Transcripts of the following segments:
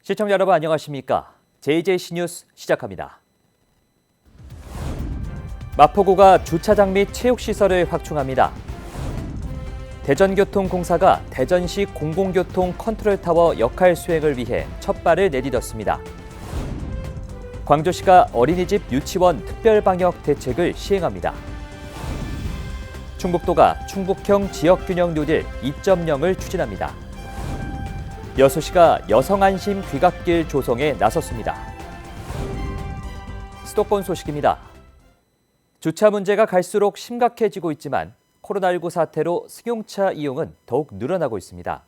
시청자 여러분 안녕하십니까? JJC 뉴스 시작합니다. 마포구가 주차장 및 체육시설을 확충합니다. 대전교통공사가 대전시 공공교통 컨트롤타워 역할 수행을 위해 첫 발을 내디뎠습니다. 광주시가 어린이집 유치원 특별방역 대책을 시행합니다. 충북도가 충북형 지역균형 뉴딜 2.0을 추진합니다. 여수시가 여성안심 귀갓길 조성에 나섰습니다. 수도권 소식입니다. 주차 문제가 갈수록 심각해지고 있지만 코로나19 사태로 승용차 이용은 더욱 늘어나고 있습니다.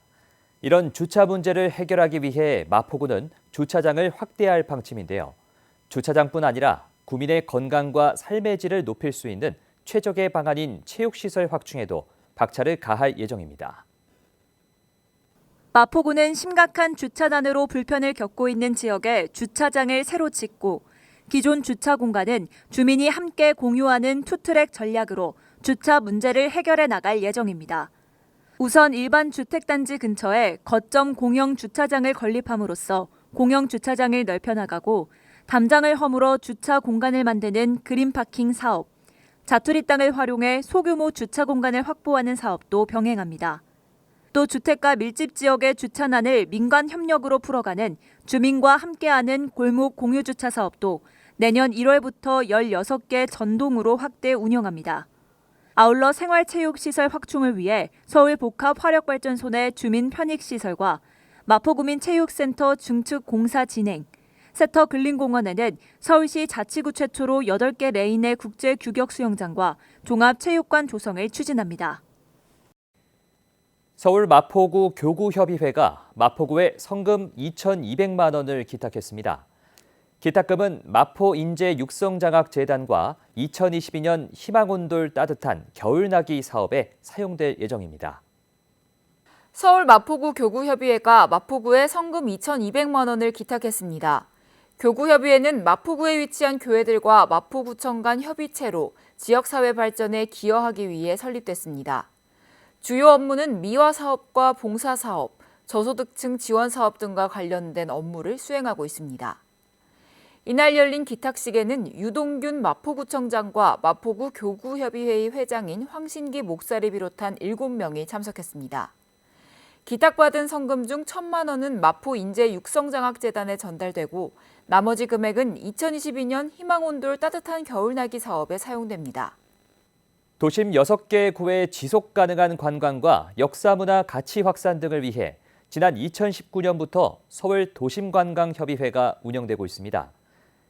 이런 주차 문제를 해결하기 위해 마포구는 주차장을 확대할 방침인데요. 주차장뿐 아니라 구민의 건강과 삶의 질을 높일 수 있는 최적의 방안인 체육시설 확충에도 박차를 가할 예정입니다. 마포구는 심각한 주차난으로 불편을 겪고 있는 지역에 주차장을 새로 짓고 기존 주차 공간은 주민이 함께 공유하는 투트랙 전략으로 주차 문제를 해결해 나갈 예정입니다. 우선 일반 주택단지 근처에 거점 공영 주차장을 건립함으로써 공영 주차장을 넓혀나가고 담장을 허물어 주차 공간을 만드는 그린파킹 사업, 자투리 땅을 활용해 소규모 주차 공간을 확보하는 사업도 병행합니다. 또 주택가 밀집 지역의 주차난을 민관 협력으로 풀어가는 주민과 함께하는 골목 공유주차 사업도 내년 1월부터 16개 전동으로 확대 운영합니다. 아울러 생활체육시설 확충을 위해 서울복합화력발전소 내 주민 편익시설과 마포구민체육센터 증축 공사 진행, 세터 근린공원에는 서울시 자치구 최초로 8개 레인의 국제규격수영장과 종합체육관 조성을 추진합니다. 서울 마포구 교구협의회가 마포구에 성금 2,200만 원을 기탁했습니다. 기탁금은 마포인재육성장학재단과 2022년 희망온돌 따뜻한 겨울나기 사업에 사용될 예정입니다. 서울 마포구 교구협의회가 마포구에 성금 2,200만 원을 기탁했습니다. 교구협의회는 마포구에 위치한 교회들과 마포구청 간 협의체로 지역사회 발전에 기여하기 위해 설립됐습니다. 주요 업무는 미화사업과 봉사사업, 저소득층 지원사업 등과 관련된 업무를 수행하고 있습니다. 이날 열린 기탁식에는 유동균 마포구청장과 마포구 교구협의회의 회장인 황신기 목사를 비롯한 7명이 참석했습니다. 기탁받은 성금 중 1,000만 원은 마포인재육성장학재단에 전달되고 나머지 금액은 2022년 희망온돌 따뜻한 겨울나기 사업에 사용됩니다. 도심 6개 구의 지속 가능한 관광과 역사문화 가치 확산 등을 위해 지난 2019년부터 서울 도심관광협의회가 운영되고 있습니다.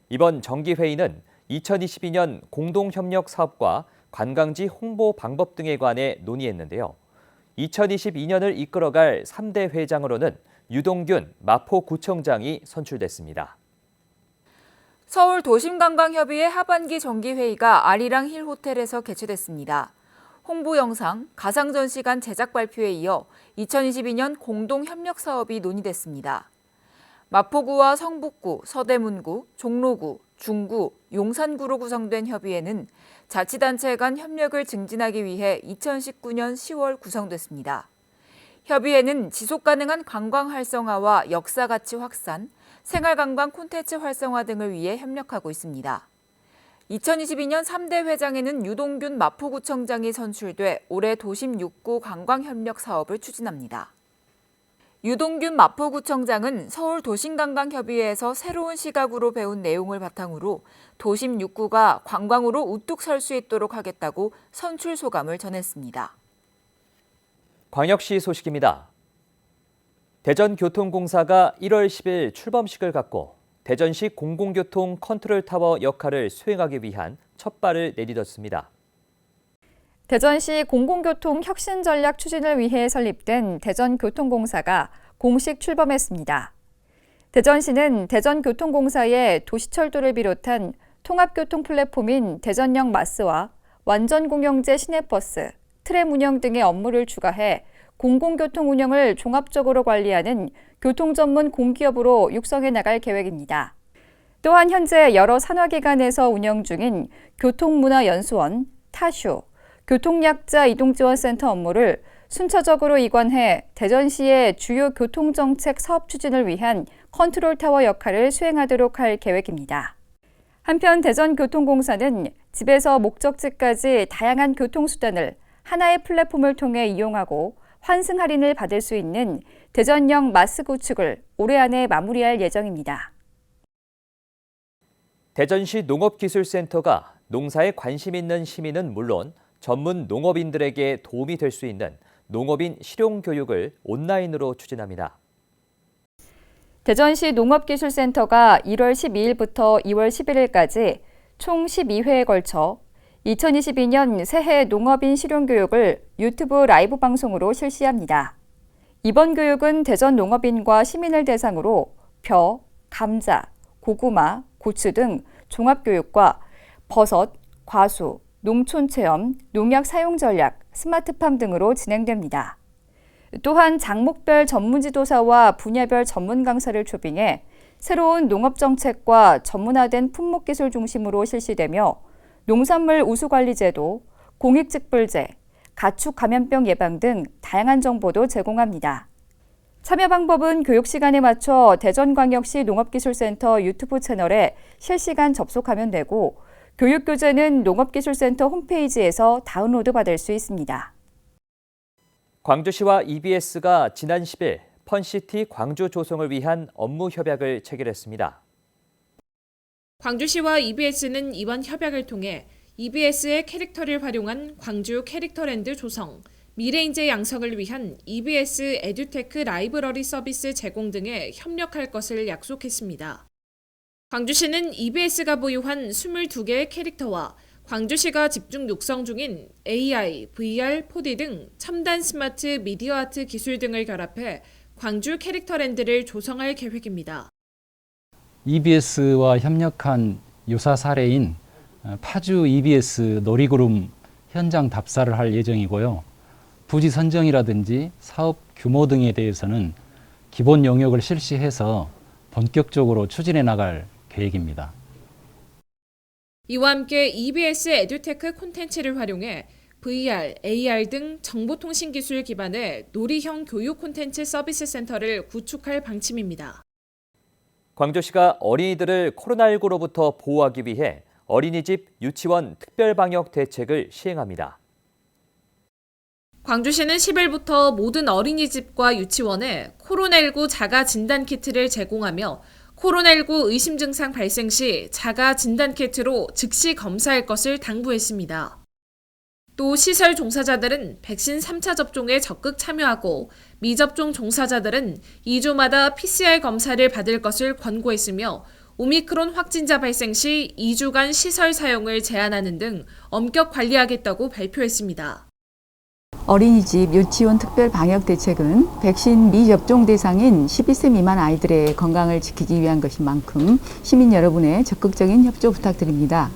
이번 정기회의는 2022년 공동협력 사업과 관광지 홍보 방법 등에 관해 논의했는데요. 2022년을 이끌어갈 3대 회장으로는 유동균 마포구청장이 선출됐습니다. 서울 도심관광협의회 하반기 정기회의가 아리랑 힐 호텔에서 개최됐습니다. 홍보 영상, 가상 전시관 제작 발표에 이어 2022년 공동협력 사업이 논의됐습니다. 마포구와 성북구, 서대문구, 종로구, 중구, 용산구로 구성된 협의회는 자치단체 간 협력을 증진하기 위해 2019년 10월 구성됐습니다. 협의회는 지속가능한 관광 활성화와 역사 가치 확산, 생활관광 콘텐츠 활성화 등을 위해 협력하고 있습니다. 2022년 3대 회장에는 유동균 마포구청장이 선출돼 올해 도심 6구 관광협력 사업을 추진합니다. 유동균 마포구청장은 서울 도심관광협의회에서 새로운 시각으로 배운 내용을 바탕으로 도심 6구가 관광으로 우뚝 설 수 있도록 하겠다고 선출 소감을 전했습니다. 광역시 소식입니다. 대전교통공사가 1월 10일 출범식을 갖고 대전시 공공교통 컨트롤타워 역할을 수행하기 위한 첫 발을 내디뎠습니다. 대전시 공공교통 혁신 전략 추진을 위해 설립된 대전교통공사가 공식 출범했습니다. 대전시는 대전교통공사의 도시철도를 비롯한 통합교통 플랫폼인 대전역 마스와 완전공영제 시내버스, 트램 운영 등의 업무를 추가해 공공교통 운영을 종합적으로 관리하는 교통전문 공기업으로 육성해 나갈 계획입니다. 또한 현재 여러 산하기관에서 운영 중인 교통문화연수원, 타쇼, 교통약자 이동지원센터 업무를 순차적으로 이관해 대전시의 주요 교통정책 사업 추진을 위한 컨트롤타워 역할을 수행하도록 할 계획입니다. 한편 대전교통공사는 집에서 목적지까지 다양한 교통수단을 하나의 플랫폼을 통해 이용하고 환승 할인을 받을 수 있는 대전역 마스 구축을 올해 안에 마무리할 예정입니다. 대전시 농업기술센터가 농사에 관심 있는 시민은 물론 전문 농업인들에게 도움이 될 수 있는 농업인 실용교육을 온라인으로 추진합니다. 대전시 농업기술센터가 1월 12일부터 2월 11일까지 총 12회에 걸쳐 2022년 새해 농업인 실용교육을 유튜브 라이브 방송으로 실시합니다. 이번 교육은 대전 농업인과 시민을 대상으로 벼, 감자, 고구마, 고추 등 종합교육과 버섯, 과수, 농촌체험, 농약 사용 전략, 스마트팜 등으로 진행됩니다. 또한 장목별 전문지도사와 분야별 전문 강사를 초빙해 새로운 농업정책과 전문화된 품목기술 중심으로 실시되며 농산물 우수관리제도, 공익직불제, 가축 감염병 예방 등 다양한 정보도 제공합니다. 참여 방법은 교육시간에 맞춰 대전광역시 농업기술센터 유튜브 채널에 실시간 접속하면 되고 교육교재는 농업기술센터 홈페이지에서 다운로드 받을 수 있습니다. 광주시와 EBS가 지난 10일 펀시티 광주 조성을 위한 업무 협약을 체결했습니다. 광주시와 EBS는 이번 협약을 통해 EBS의 캐릭터를 활용한 광주 캐릭터랜드 조성, 미래인재 양성을 위한 EBS 에듀테크 라이브러리 서비스 제공 등에 협력할 것을 약속했습니다. 광주시는 EBS가 보유한 22개의 캐릭터와 광주시가 집중 육성 중인 AI, VR, 4D 등 첨단 스마트 미디어 아트 기술 등을 결합해 광주 캐릭터랜드를 조성할 계획입니다. EBS와 협력한 유사 사례인 파주 EBS 놀이구름 현장 답사를 할 예정이고요. 부지 선정이라든지 사업 규모 등에 대해서는 기본 용역을 실시해서 본격적으로 추진해 나갈 계획입니다. 이와 함께 EBS 에듀테크 콘텐츠를 활용해 VR, AR 등 정보통신 기술 기반의 놀이형 교육 콘텐츠 서비스 센터를 구축할 방침입니다. 광주시가 어린이들을 코로나19로부터 보호하기 위해 어린이집, 유치원 특별방역 대책을 시행합니다. 광주시는 10일부터 모든 어린이집과 유치원에 코로나19 자가 진단 키트를 제공하며 코로나19 의심 증상 발생 시 자가 진단 키트로 즉시 검사할 것을 당부했습니다. 또 시설 종사자들은 백신 3차 접종에 적극 참여하고 미접종 종사자들은 2주마다 PCR 검사를 받을 것을 권고했으며 오미크론 확진자 발생 시 2주간 시설 사용을 제한하는 등 엄격 관리하겠다고 발표했습니다. 어린이집, 유치원 특별 방역 대책은 백신 미접종 대상인 12세 미만 아이들의 건강을 지키기 위한 것인 만큼 시민 여러분의 적극적인 협조 부탁드립니다.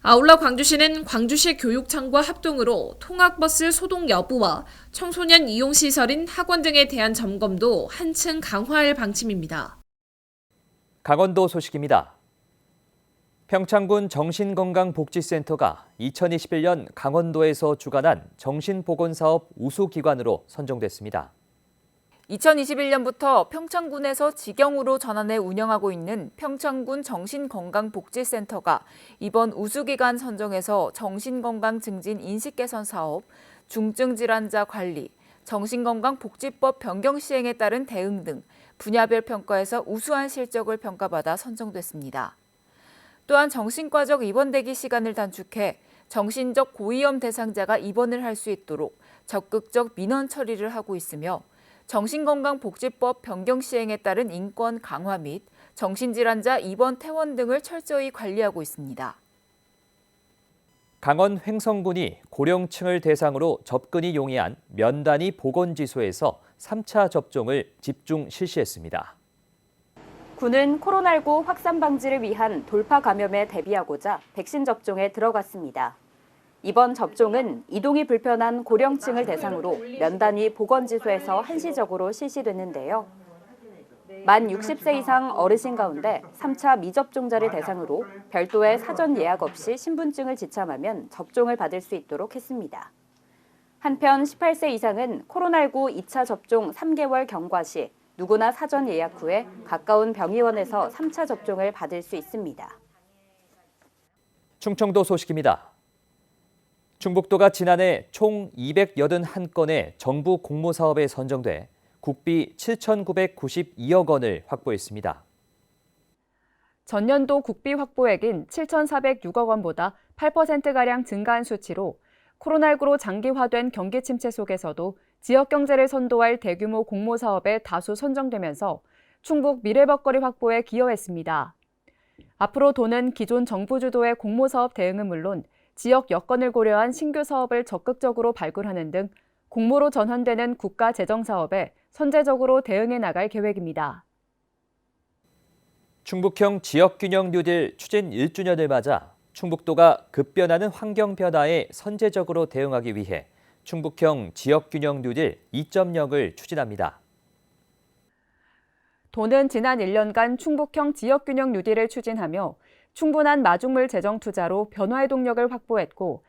아울러 광주시는 광주시 교육청과 합동으로 통학버스 소동 여부와 청소년 이용시설인 학원 등에 대한 점검도 한층 강화할 방침입니다. 강원도 소식입니다. 평창군 정신건강복지센터가 2021년 강원도에서 주관한 정신보건사업 우수기관으로 선정됐습니다. 2021년부터 평창군에서 직영으로 전환해 운영하고 있는 평창군 정신건강복지센터가 이번 우수기관 선정에서 정신건강 증진 인식개선 사업, 중증질환자 관리, 정신건강복지법 변경 시행에 따른 대응 등 분야별 평가에서 우수한 실적을 평가받아 선정됐습니다. 또한 정신과적 입원 대기 시간을 단축해 정신적 고위험 대상자가 입원을 할 수 있도록 적극적 민원 처리를 하고 있으며 정신건강복지법 변경 시행에 따른 인권 강화 및 정신질환자 입원 퇴원 등을 철저히 관리하고 있습니다. 강원 횡성군이 고령층을 대상으로 접근이 용이한 면단위 보건지소에서 3차 접종을 집중 실시했습니다. 군은 코로나19 확산 방지를 위한 돌파 감염에 대비하고자 백신 접종에 들어갔습니다. 이번 접종은 이동이 불편한 고령층을 대상으로 면단위 보건지소에서 한시적으로 실시됐는데요. 만 60세 이상 어르신 가운데 3차 미접종자를 대상으로 별도의 사전 예약 없이 신분증을 지참하면 접종을 받을 수 있도록 했습니다. 한편 18세 이상은 코로나19 2차 접종 3개월 경과 시 누구나 사전 예약 후에 가까운 병의원에서 3차 접종을 받을 수 있습니다. 충청도 소식입니다. 충북도가 지난해 총 281건의 정부 공모사업에 선정돼 국비 7,992억 원을 확보했습니다. 전년도 국비 확보액인 7,406억 원보다 8%가량 증가한 수치로 코로나19로 장기화된 경기 침체 속에서도 지역 경제를 선도할 대규모 공모사업에 다수 선정되면서 충북 미래먹거리 확보에 기여했습니다. 앞으로 도는 기존 정부 주도의 공모사업 대응은 물론 지역 여건을 고려한 신규 사업을 적극적으로 발굴하는 등 공모로 전환되는 국가 재정 사업에 선제적으로 대응해 나갈 계획입니다. 충북형 지역균형 뉴딜 추진 1주년을 맞아 충북도가 급변하는 환경 변화에 선제적으로 대응하기 위해 충북형 지역균형 뉴딜 2.0을 추진합니다. 도는 지난 1년간 충북형 지역균형 뉴딜을 추진하며 충분한 마중물 재정 투자로 변화의 동력을 확보했고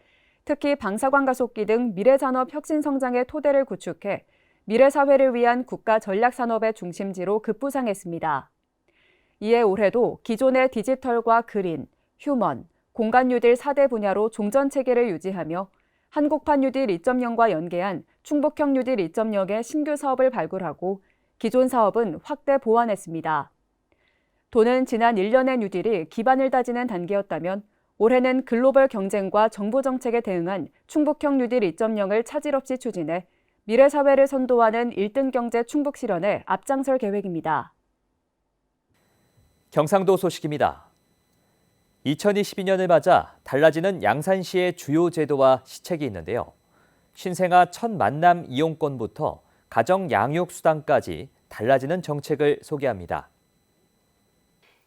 특히 방사광 가속기 등 미래산업 혁신 성장의 토대를 구축해 미래사회를 위한 국가 전략산업의 중심지로 급부상했습니다. 이에 올해도 기존의 디지털과 그린, 휴먼, 공간 뉴딜 4대 분야로 종전 체계를 유지하며 한국판 뉴딜 2.0과 연계한 충북형 뉴딜 2.0의 신규 사업을 발굴하고 기존 사업은 확대 보완했습니다. 도는 지난 1년의 뉴딜이 기반을 다지는 단계였다면 올해는 글로벌 경쟁과 정부 정책에 대응한 충북형 뉴딜 2.0을 차질 없이 추진해 미래사회를 선도하는 1등 경제 충북 실현에 앞장설 계획입니다. 경상도 소식입니다. 2022년을 맞아 달라지는 양산시의 주요 제도와 시책이 있는데요. 신생아 첫 만남 이용권부터 가정 양육 수당까지 달라지는 정책을 소개합니다.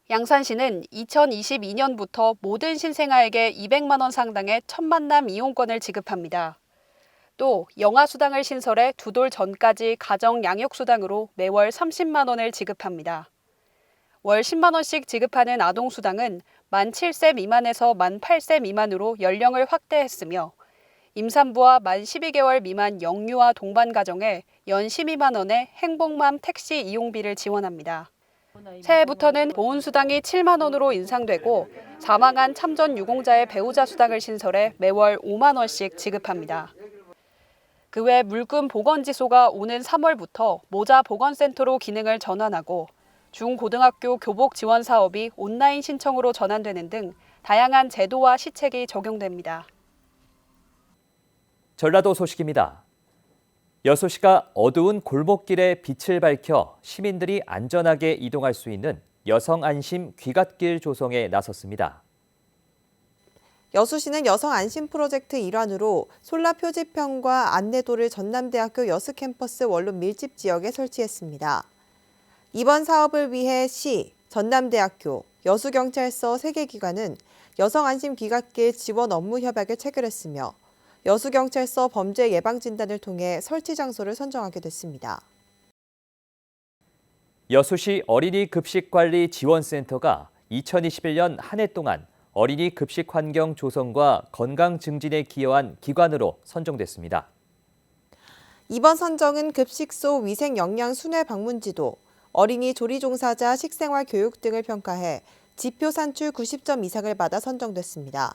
양산시는 2022년부터 모든 신생아에게 200만 원 상당의 첫 만남 이용권을 지급합니다. 또 영아수당을 신설해 2돌 전까지 가정 양육수당으로 매월 30만 원을 지급합니다. 월 10만 원씩 지급하는 아동수당은 만 7세 미만에서 만 8세 미만으로 연령을 확대했으며 임산부와 만 12개월 미만 영유아 동반 가정에 연 12만 원의 행복맘 택시 이용비를 지원합니다. 새해부터는 보훈수당이 7만 원으로 인상되고 사망한 참전 유공자의 배우자 수당을 신설해 매월 5만 원씩 지급합니다. 그 외 물금 보건지소가 오는 3월부터 모자 보건센터로 기능을 전환하고 중고등학교 교복 지원 사업이 온라인 신청으로 전환되는 등 다양한 제도와 시책이 적용됩니다. 전라도 소식입니다. 여수시가 어두운 골목길에 빛을 밝혀 시민들이 안전하게 이동할 수 있는 여성 안심 귀갓길 조성에 나섰습니다. 여수시는 여성 안심 프로젝트 일환으로 솔라 표지판과 안내도를 전남대학교 여수 캠퍼스 원룸 밀집 지역에 설치했습니다. 이번 사업을 위해 시, 전남대학교, 여수경찰서 3개 기관은 여성 안심 귀갓길 지원 업무 협약을 체결했으며 여수경찰서 범죄 예방 진단을 통해 설치 장소를 선정하게 됐습니다. 여수시 어린이 급식관리 지원센터가 2021년 한 해 동안 어린이 급식 환경 조성과 건강 증진에 기여한 기관으로 선정됐습니다. 이번 선정은 급식소 위생 영양 순회 방문지도, 어린이 조리 종사자 식생활 교육 등을 평가해 지표 산출 90점 이상을 받아 선정됐습니다.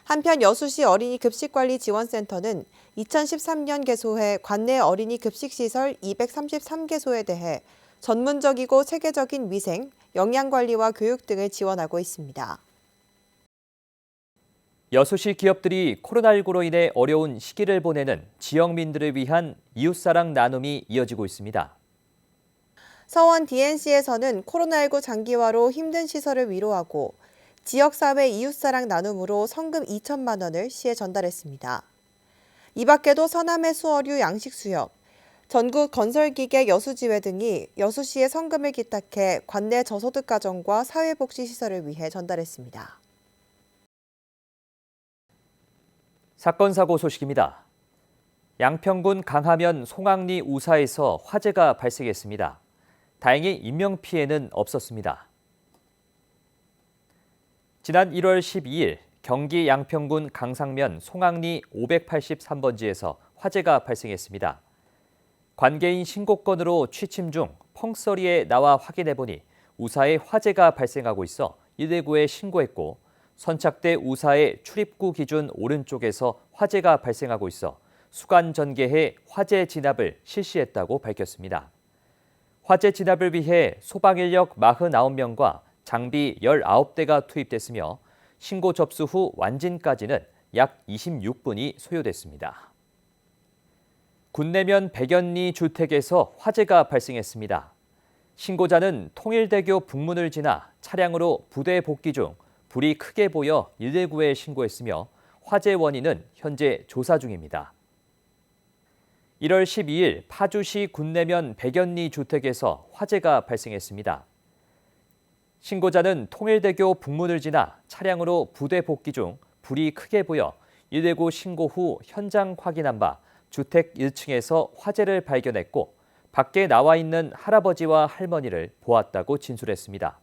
한편 여수시 어린이 급식관리 지원센터는 2013년 개소해 관내 어린이 급식시설 233개소에 대해 전문적이고 체계적인 위생, 영양관리와 교육 등을 지원하고 있습니다. 여수시 기업들이 코로나19로 인해 어려운 시기를 보내는 지역민들을 위한 이웃사랑 나눔이 이어지고 있습니다. 서원 DNC에서는 코로나19 장기화로 힘든 시설을 위로하고 지역사회 이웃사랑 나눔으로 성금 2천만 원을 시에 전달했습니다. 이 밖에도 서남의 수어류 양식수협, 전국 건설기계 여수지회 등이 여수시에 성금을 기탁해 관내 저소득 가정과 사회복지시설을 위해 전달했습니다. 사건 사고 소식입니다. 양평군 강하면 송악리 우사에서 화재가 발생했습니다. 다행히 인명피해는 없었습니다. 지난 1월 12일 경기 양평군 강상면 송악리 583번지에서 화재가 발생했습니다. 관계인 신고 건으로 취침 중 펑서리에 나와 확인해보니 우사에 화재가 발생하고 있어 119에 신고했고 선착대 우사의 출입구 기준 오른쪽에서 화재가 발생하고 있어 수간 전개해 화재 진압을 실시했다고 밝혔습니다. 화재 진압을 위해 소방 인력 49명과 장비 19대가 투입됐으며 신고 접수 후 완진까지는 약 26분이 소요됐습니다. 군내면 백연리 주택에서 화재가 발생했습니다. 신고자는 통일대교 북문을 지나 차량으로 부대 복귀 중 불이 크게 보여 119에 신고했으며 화재 원인은 현재 조사 중입니다. 1월 12일 파주시 군내면 백연리 주택에서 화재가 발생했습니다. 신고자는 통일대교 북문을 지나 차량으로 부대 복귀 중 불이 크게 보여 119 신고 후 현장 확인한 바 주택 1층에서 화재를 발견했고 밖에 나와 있는 할아버지와 할머니를 보았다고 진술했습니다.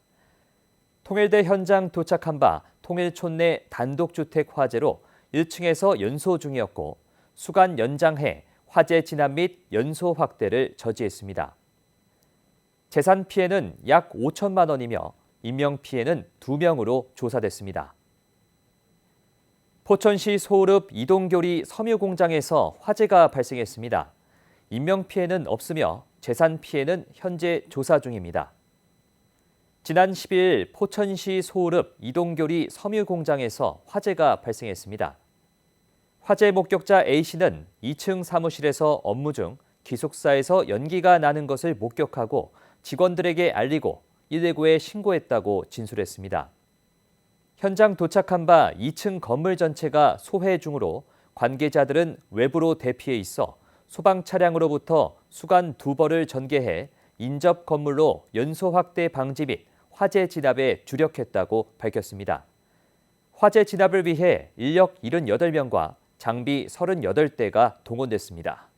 통일대 현장 도착한 바 통일촌 내 단독주택 화재로 1층에서 연소 중이었고 수간 연장해 화재 진압 및 연소 확대를 저지했습니다. 재산 피해는 약 5천만 원이며 인명 피해는 2명으로 조사됐습니다. 포천시 소읍 이동교리 섬유공장에서 화재가 발생했습니다. 인명 피해는 없으며 재산 피해는 현재 조사 중입니다. 지난 10일 포천시 소읍 이동교리 섬유공장에서 화재가 발생했습니다. 화재 목격자 A씨는 2층 사무실에서 업무 중 기숙사에서 연기가 나는 것을 목격하고 직원들에게 알리고 119에 신고했다고 진술했습니다. 현장 도착한 바 2층 건물 전체가 소해 중으로 관계자들은 외부로 대피해 있어 소방 차량으로부터 수간 2벌을 전개해 인접 건물로 연소 확대 방지 및 화재 진압에 주력했다고 밝혔습니다. 화재 진압을 위해 인력 78명과 장비 38대가 동원됐습니다.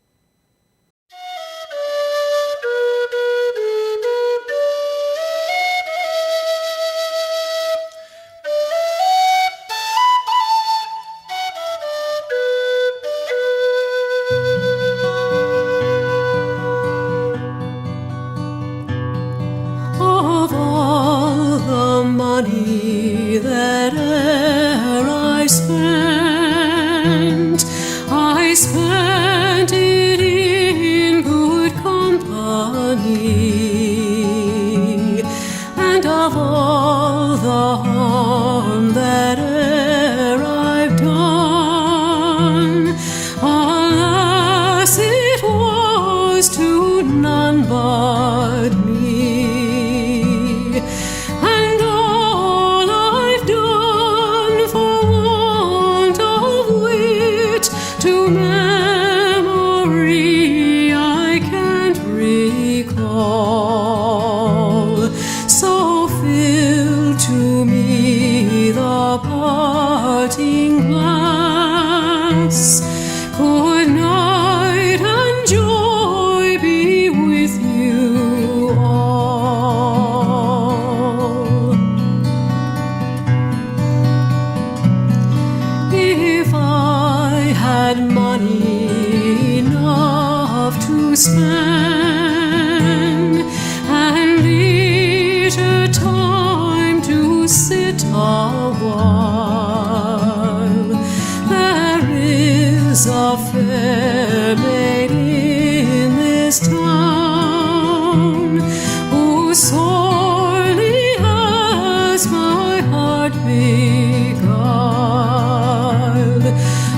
Of all the money that e'er I spent it in good company, and of all the harm that e'er I've done, alas, it was to none but me, and all I've done for want of wit to memory I can't recall. So fill to me the parting glass. Good night and joy be with you all. If I had money enough to spend and leisure time to sit a while, there is a fair maid in this town who sorely has my heart beguiled.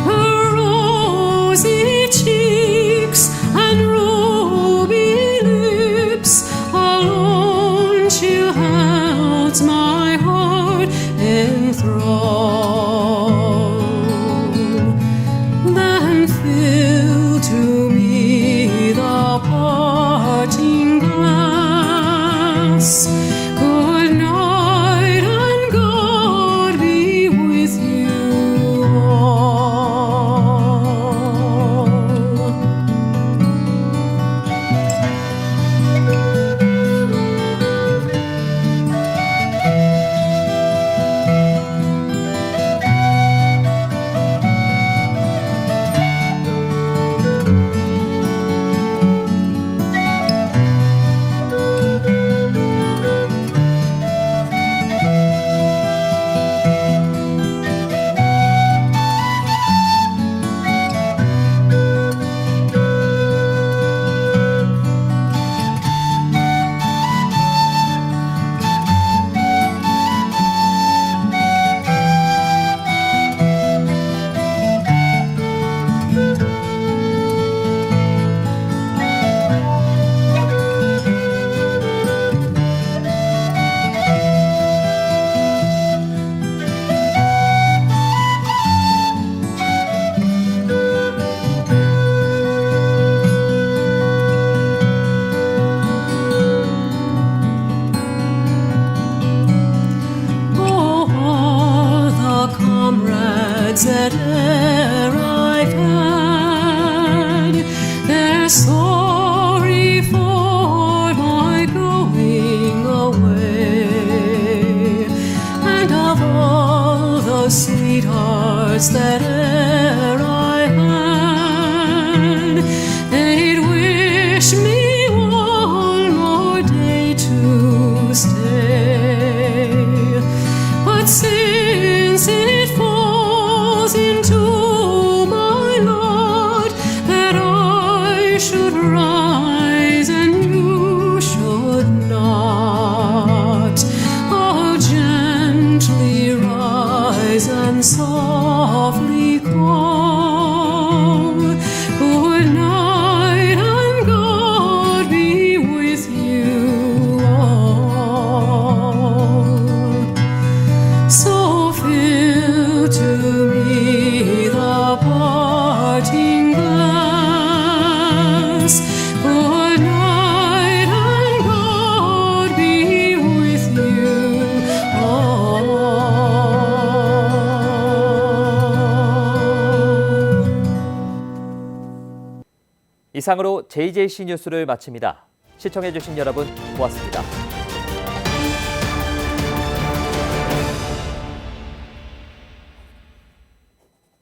Her rosy cheeks and ruby lips alone she holds my heart enthralled. Then fill to me the parting glass. 이상으로 JJC 뉴스를 마칩니다. 시청해주신 여러분 고맙습니다.